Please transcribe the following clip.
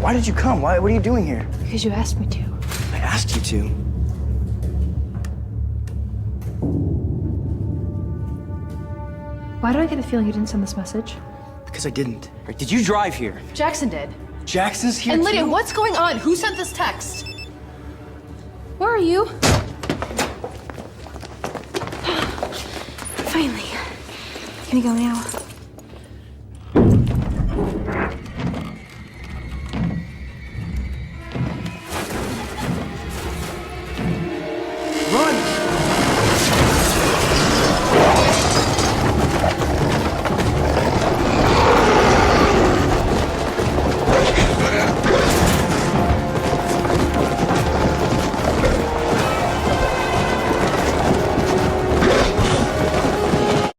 Why did you come? What are you doing here? Because you asked me to. I asked you to. Why do I get the feeling you didn't send this message? Because I didn't. Right, did you drive here? Jackson did. Jackson's here And Lydia, too? what's going on? Who sent this text? Where are you? Finally. Can we go now?